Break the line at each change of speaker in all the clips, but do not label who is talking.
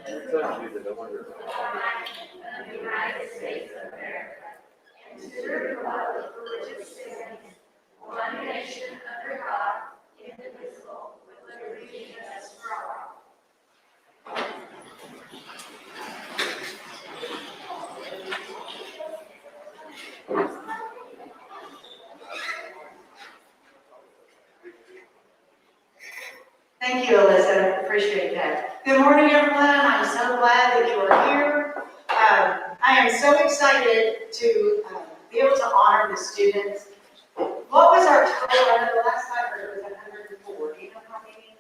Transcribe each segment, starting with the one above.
the United States of America, and to the republic for which it stands, one nation under God, indivisible, with liberty and justice for all.
Thank you, Alyssa. Appreciate that. Good morning, everyone. I'm so glad that you are here. I am so excited to be able to honor the students. What was our total? I know the last time I heard it was 104. Do you know how many?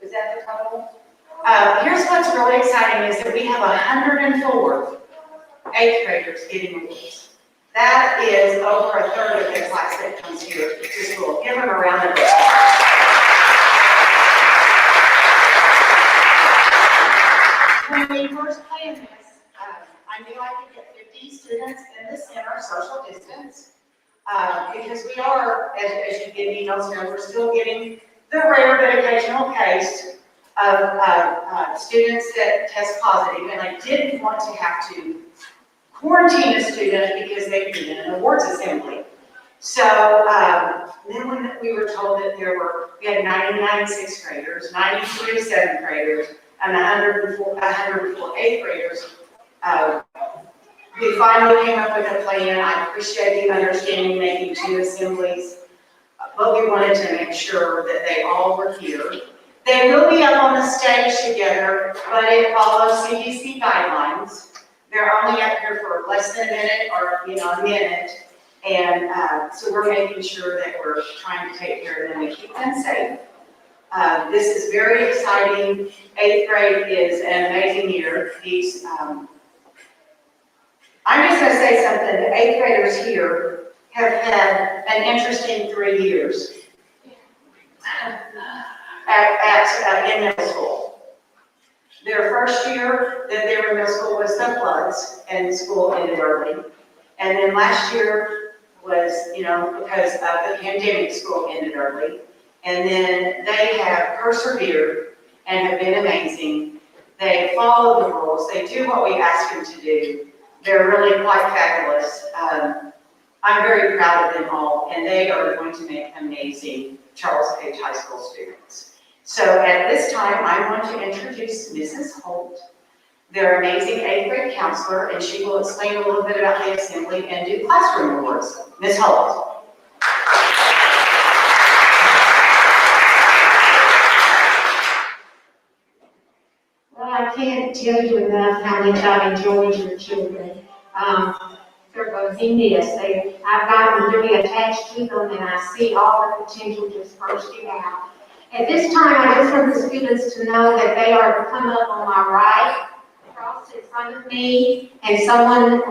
Was that the total? Here's what's really exciting is that we have 104 eighth graders getting awards. That is over a third of the class that comes here to school. Give them a round of applause. When we first planned this, I knew I could get 50 students in the center, social distance, because we are, as you get emails know, we're still getting the rare but occasional case of students that test positive, and I didn't want to have to quarantine a student because they've been in an awards assembly. So then when we were told that we had 99 sixth graders, 93 seventh graders, and 104 eighth graders, we finally came up with a plan. I appreciate the understanding making 2 assemblies, but we wanted to make sure that they all were here. They will be up on the stage together, but it follows CDC guidelines. They're only up here for less than a minute or a minute, and so we're making sure that we're trying to take care of them and keep them safe. This is very exciting. 8th grade is an amazing year. I'm just going to say something. The 8th graders here have had an interesting 3 years in middle school. Their first year that they were in middle school was the floods, and school ended early. And then last year was, because of the pandemic, school ended early. And then they have persevered and have been amazing. They follow the rules. They do what we ask them to do. They're really quite fabulous. I'm very proud of them all, and they are going to make amazing Charles Page High School students. So at this time, I want to introduce Mrs. Holt, their amazing 8th grade counselor, and she will explain a little bit about the assembly and do classroom awards. Ms. Holt.
I can't tell you enough how much I've enjoyed your children. They're going to be missed. I've gotten really attached to them, and I see all the potential just bursting out. At this time, I just want the students to know that they are to come up on my right, across in front of me, and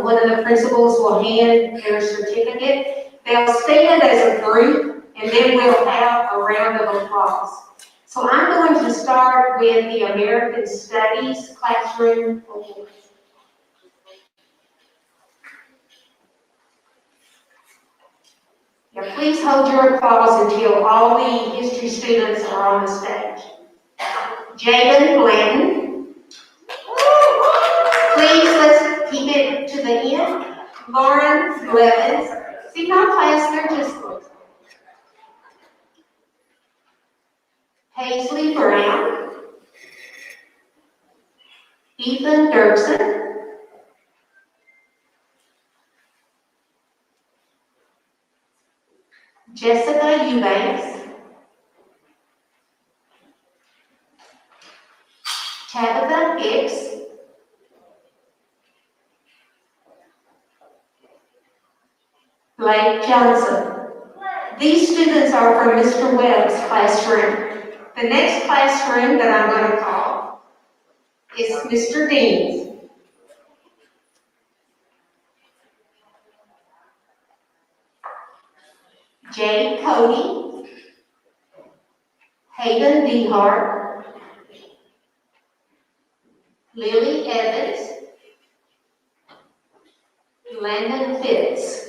one of the principals will hand their certificate. They'll stand as a group, and then we'll have a round of applause. So I'm going to start with the American Studies Classroom Awards. Now please hold your applause until all the history students are on the stage. Jaden Blanton. Please, let's keep it to the end. Lauren Blevins. See my class, they're just Paisley Brown, Ethan Dirksen, Jessica Eubanks, Tabitha Hicks, Blake Johnson. These students are from Mr. Webb's classroom. The next classroom that I'm going to call is Mr. Dean's. Jay Cody, Hayden Dehart, Lily Evans, Landon Fitz.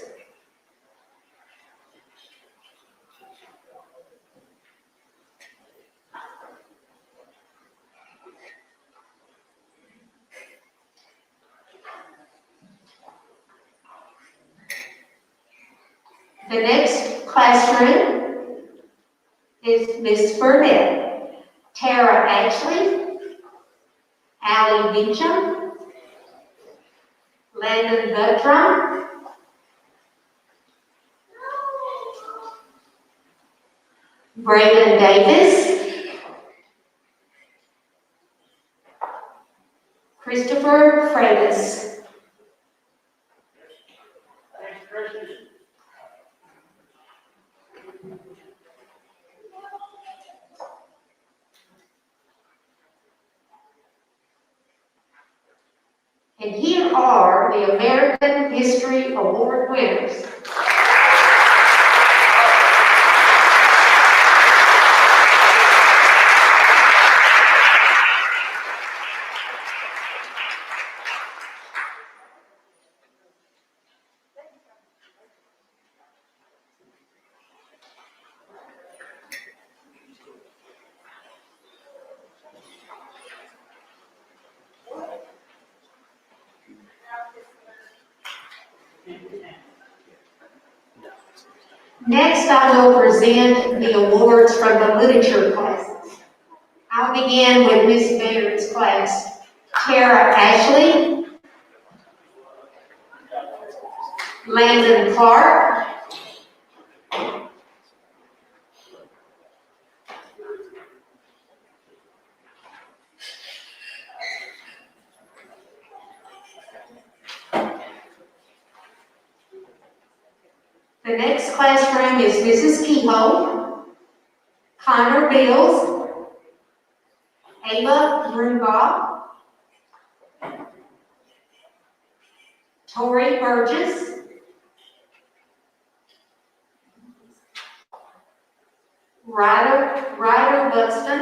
The next classroom is Miss Burnett, Tara Ashley, Allie Beecham, Landon Buttram, Brayden Davis, Christopher Freitas. And here are the American History Award winners. Next, I will present the awards from the literature classes. I'll begin with Miss Barrett's class. Tara Ashley, Landon Clark, the next classroom is Mrs. Kehoe, Connor Bills, Ava Brumbaugh, Tori Burgess, Ryder Buxton,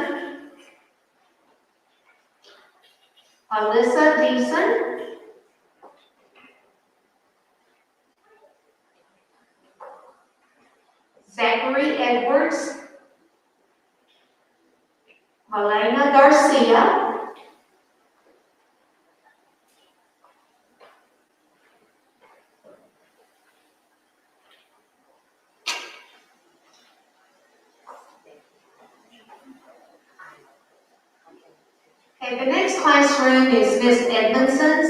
Alyssa Deason, Zachary Edwards, Malena Garcia, okay, the next classroom is Miss Edmondson's.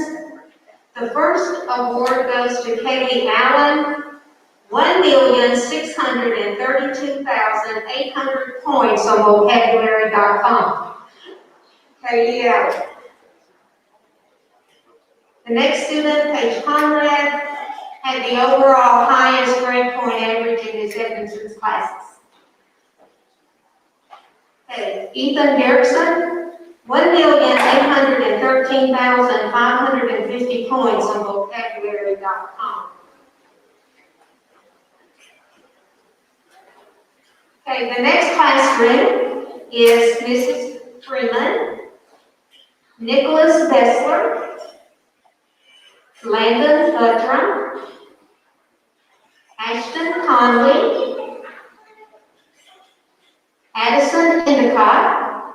The first award goes to Katie Allen, 1,632,800 points on vocabulary.com. Katie Allen. The next student, Paige Conrad, had the overall highest grade point average in his Edmondson's classes. Okay, Ethan Derrickson, 1,813,550 points on vocabulary.com. Okay, the next classroom is Mrs. Freeman, Nicholas Bessler, Landon Buttram, Ashton Conley, Addison Endicott,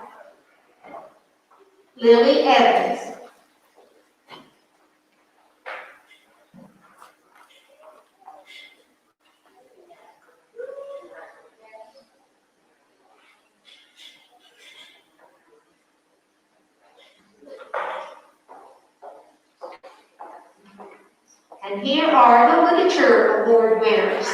Lily Evans. And here are the literature award winners.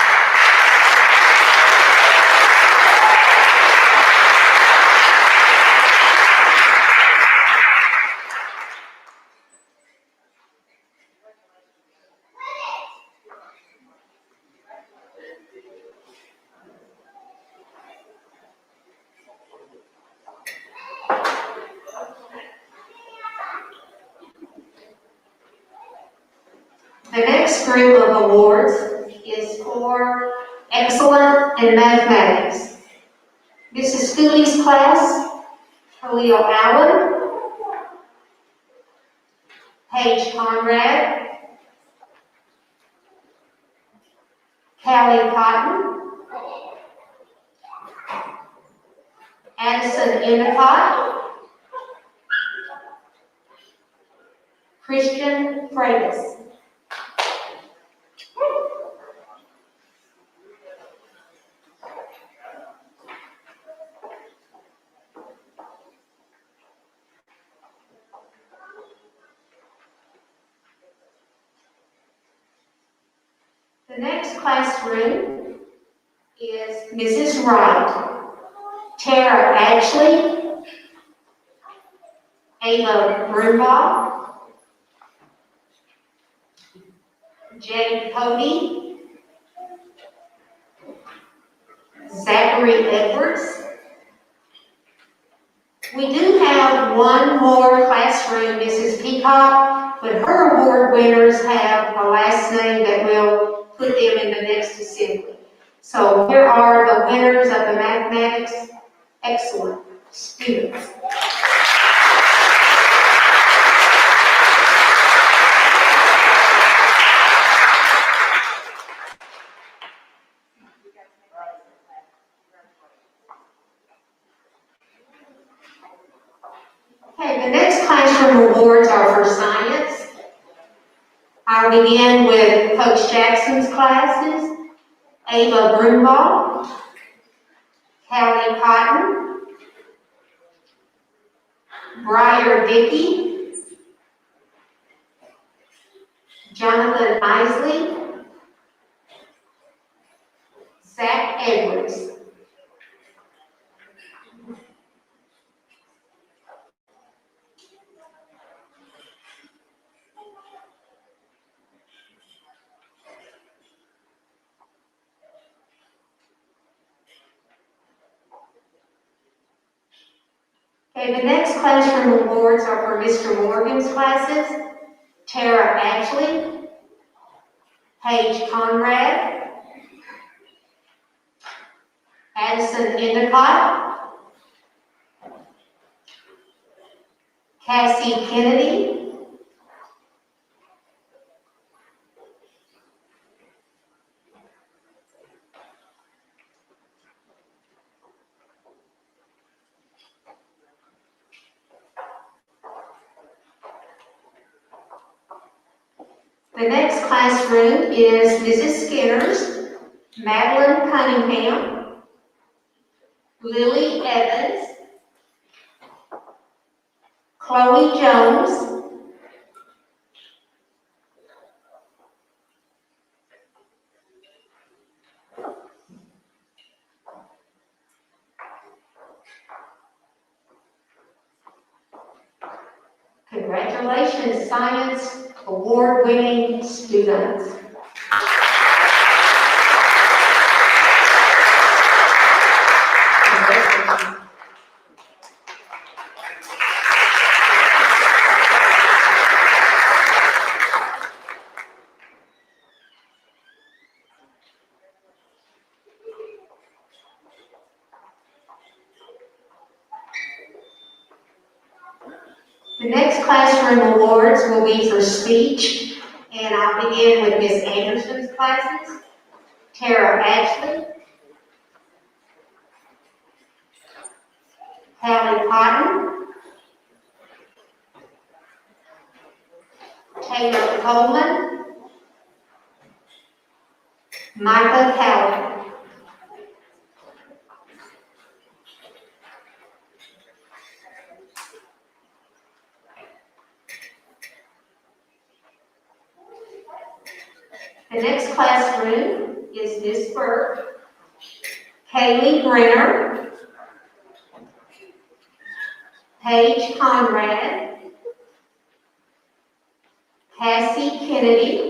The next group of awards is for excellence in mathematics. Mrs. Stooley's class, Khalil Allen, Paige Conrad, Callie Cotton, Addison Endicott, Christian Freitas. The next classroom is Mrs. Wright, Tara Ashley, Ava Brumbaugh, Jane Cody, Zachary Edwards. We do have one more classroom, Mrs. Peacock, but her award winners have a last name that will put them in the next assembly. So here are the winners of the Mathematics Excellent students. Okay, the next classroom awards are for science. I'll begin with Coach Jackson's classes. Ava Brumbaugh, Callie Cotton, Briar Dickey, Jonathan Isley, Zach Edwards. Okay, the next classroom awards are for Mr. Morgan's classes. Tara Ashley, Paige Conrad, Addison Endicott, Cassie Kennedy, the next classroom is Mrs. Skinner's, Madeline Cunningham, Lily Evans, Chloe Jones, congratulations, science award-winning students. The next classroom awards will be for speech, and I'll begin with Miss Anderson's classes. Tara Ashley, Callie Cotton, Taylor Coleman, Micah Cowell. The next classroom is Miss Burke, Kaylee Brenner, Paige Conrad, Cassie Kennedy,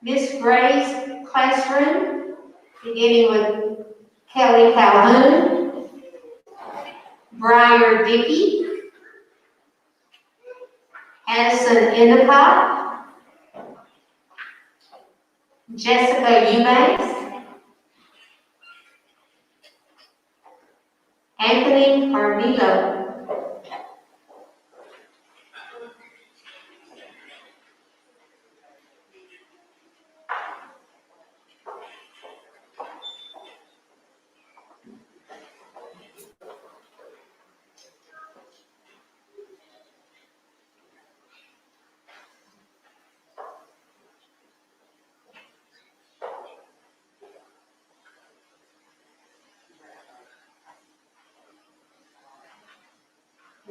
Miss Gray's classroom, beginning with Kelly Calhoun, Briar Dickey, Addison Endicott, Jessica Eubanks, Anthony Carnillo.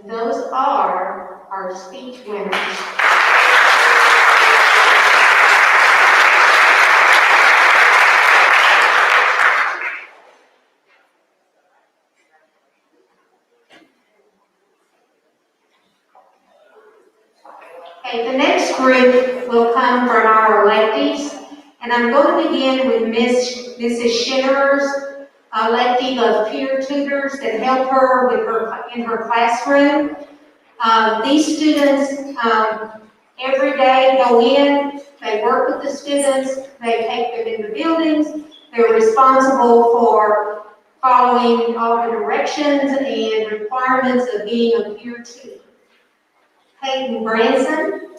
Those are our speech winners. Okay, the next group will come from our electees, and I'm going to begin with Mrs. Schinner's elective of peer tutors that help her in her classroom. These students every day go in, they work with the students, they take them in the buildings, they're responsible for following all the directions and requirements of being a peer tutor. Peyton Branson,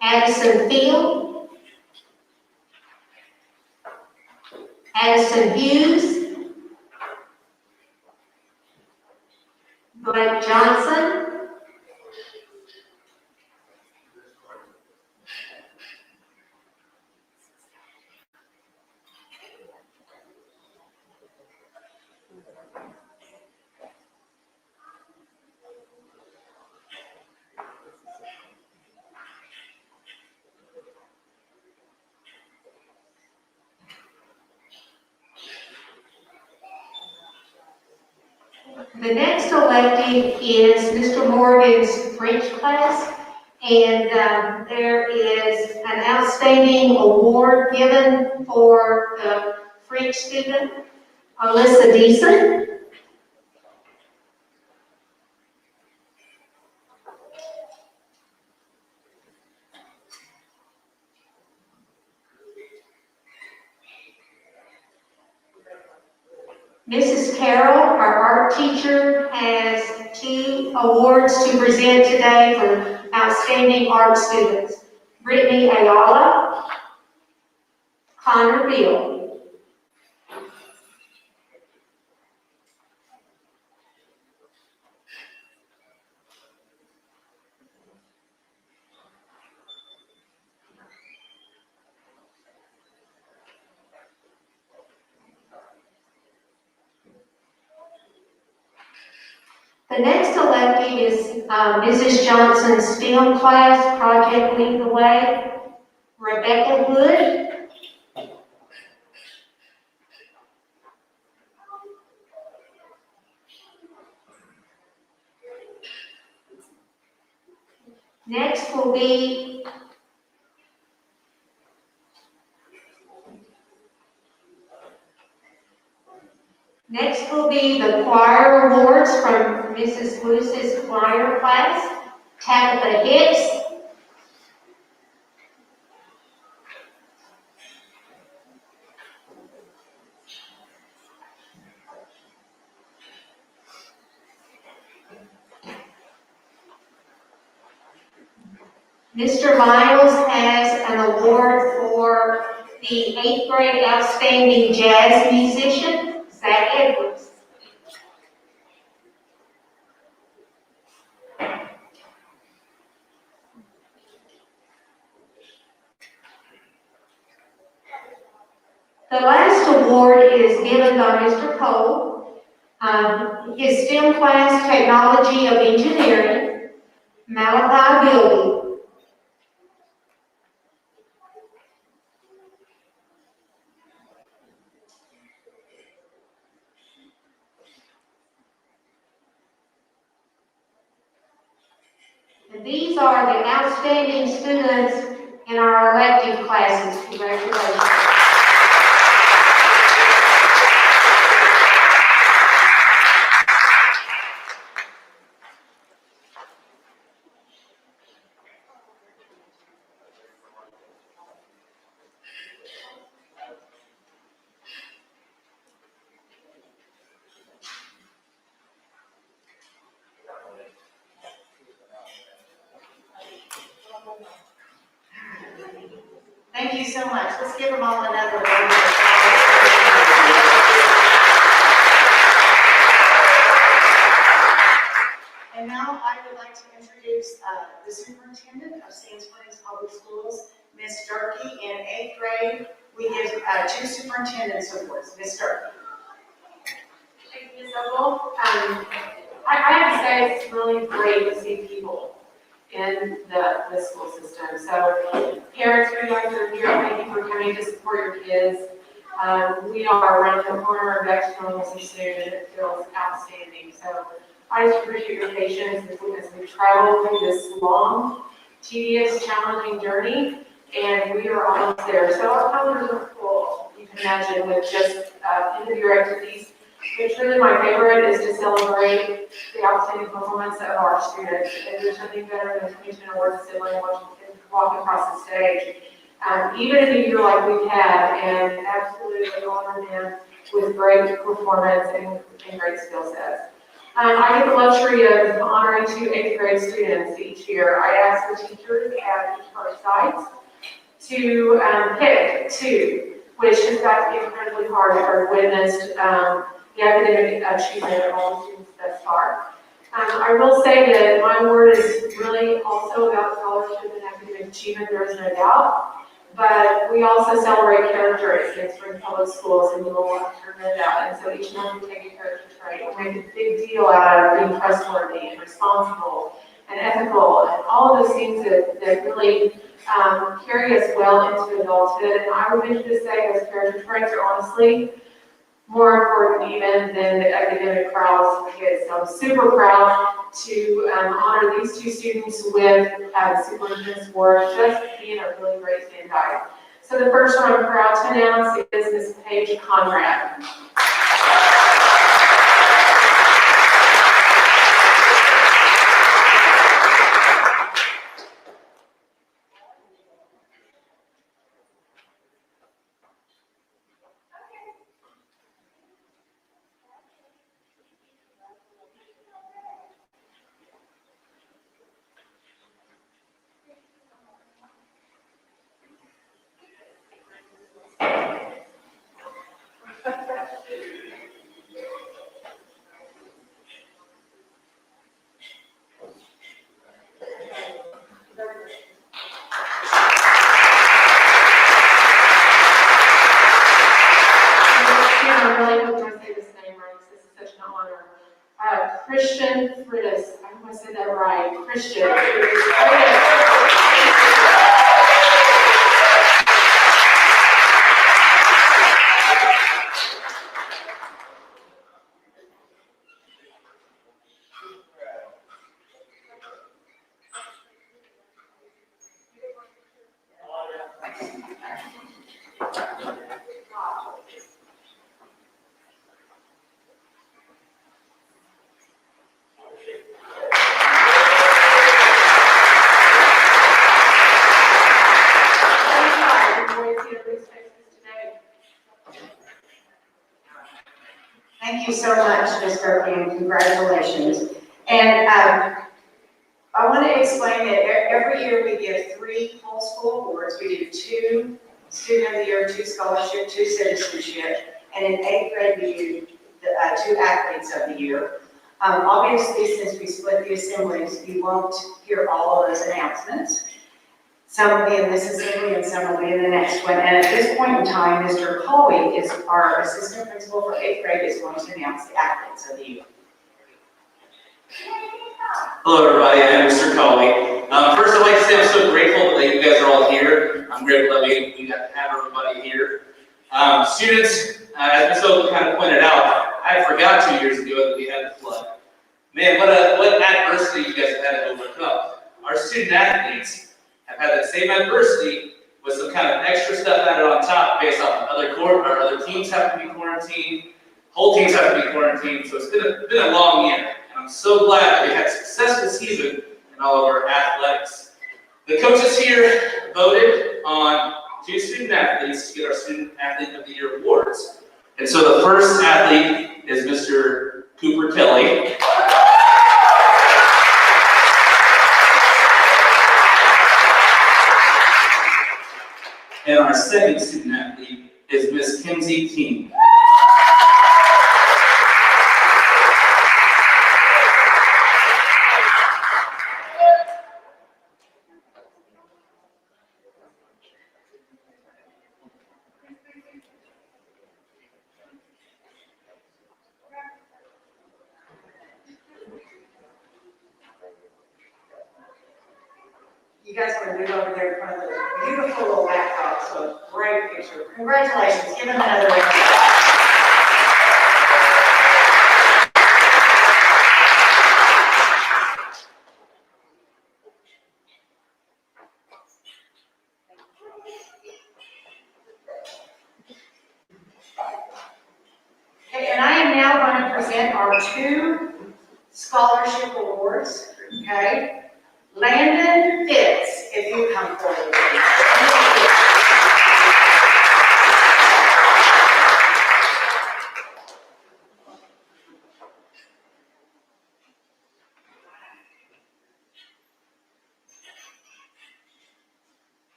Addison Field, Addison Hughes, Blake Johnson, The next elective is Mr. Morgan's French class, and there is an outstanding award given for the French student, Alyssa Deason. Mrs. Carroll, our art teacher, has 2 awards to present today for outstanding art students. Brittany Ayala, Connor Beal. The next elective is Mrs. Johnson's STEM class, Project Lead the Way, Rebecca Wood. Next will be the choir awards from Mrs. Lewis's choir class, Tabitha Hicks, Mr. Miles has an award for the 8th grade outstanding jazz musician, Zach Edwards. The last award is given by Mr. Cole. His STEM class, Technology of Engineering, Malachi Building. And these are the outstanding students in our elective classes. Congratulations.
Thank you so much. Let's give them all another round of applause. And now I would like to introduce the superintendent of Sand Springs Public Schools, Ms. Durkee. In 8th grade, we give 2 superintendent's awards. Ms. Durkee.
level. I have to say, it's really great to see people in the school system. So parents, you guys are here, thank you for coming to support your kids. We are around the corner of externals soon, and it feels outstanding. So I just appreciate your patience as we travel through this long, tedious, challenging journey, and we are almost there. So our calendars are full, you can imagine, with just end-of-year activities. But truly my favorite is to celebrate the outstanding performance of our students. And there's nothing better than a commission award ceremony walking across the stage. Even in a year like we've had, and absolutely honor them with great performance and great skill sets. I get the luxury of honoring 2 8th grade students each year. I ask the teachers at each of our sites to pick 2, which has got to be incredibly hard. I've witnessed the academic achievement of all the students thus far. I will say that my word is really also about scholarship and academic achievement, there is no doubt. But we also celebrate character at Spring Public Schools, and we will know that. And so each month we take a character trait and make a big deal out of being trustworthy and responsible and ethical and all of those things that really carry us well into adulthood. And I would venture to say those character traits are honestly more important even than the academic prowess of kids. So I'm super proud to honor these 2 students with the Superintendent's Award, just being a really great standout. So the first one I'm proud to announce is Ms. Paige Conrad. I really hope I say this name right, because this is such an honor. Christian Frittis, I hope I said that right. Christian Frittis.
Thank you so much, Ms. Gerke, and congratulations. And I want to explain that every year we give 3 whole school awards. We do 2 Student of the Year, 2 Scholarship, 2 Citizenship, and in 8th grade we do 2 Athletes of the Year. Obviously, since we split the assemblies, you won't hear all of those announcements. Some will be in this assembly and some will be in the next one. And at this point in time, Mr. Coley is our assistant principal for 8th grade, is going to announce the Athletes of the Year.
Hello everybody, I'm Mr. Coley. First I'd like to say I'm so grateful that you guys are all here. I'm grateful that we got to have everybody here. Students, as Ms. Oakland kind of pointed out, I forgot 2 years ago that we had the flood. Man, what adversity you guys have had to overcome. Our student athletes have had that same adversity with some kind of extra stuff added on top based off of other teams have to be quarantined, whole teams have to be quarantined, so it's been a long year. And I'm so glad that we had a successful season in all of our athletics. The coaches here voted on 2 student athletes to get our Student Athlete of the Year awards. And so the first athlete is Mr. Cooper Kelly. And our second student athlete is Miss Kinsey King.
You guys want to move over there in front of the beautiful little backdrop, so great picture. Congratulations, give them another round. Okay, and I am now going to present our 2 scholarship awards, okay? Landon Fitz, if you come forward, please.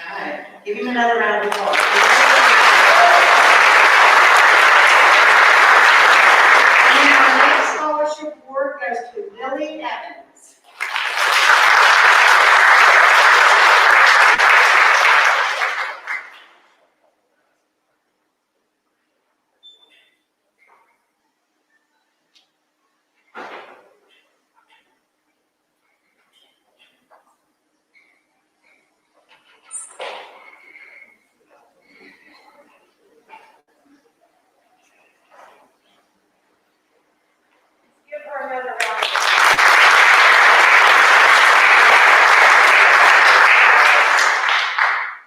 All right, give him another round of applause. And our next scholarship award goes to Lily Evans. Give her another round of applause.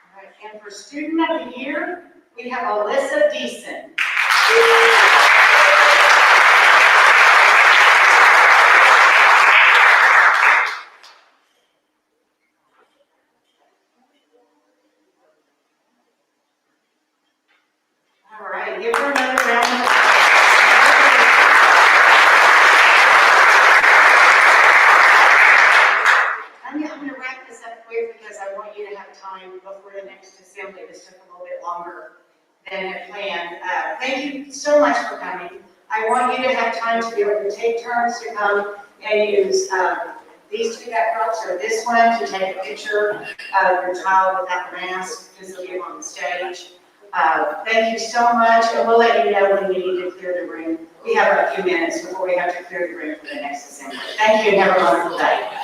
All right, and for Student of the Year, we have Alyssa Deason. All right, give her another round of applause. I'm going to wrap this up quick because I want you to have time before the next assembly. This took a little bit longer than planned. Thank you so much for coming. I want you to have time to be able to take turns to come and use these 2 backdrops or this one to take a picture of your child without the mask because they'll be on the stage. Thank you so much, and we'll let you know when we need to clear the room. We have a few minutes before we have to clear the room for the next assembly. Thank you, and have a wonderful day.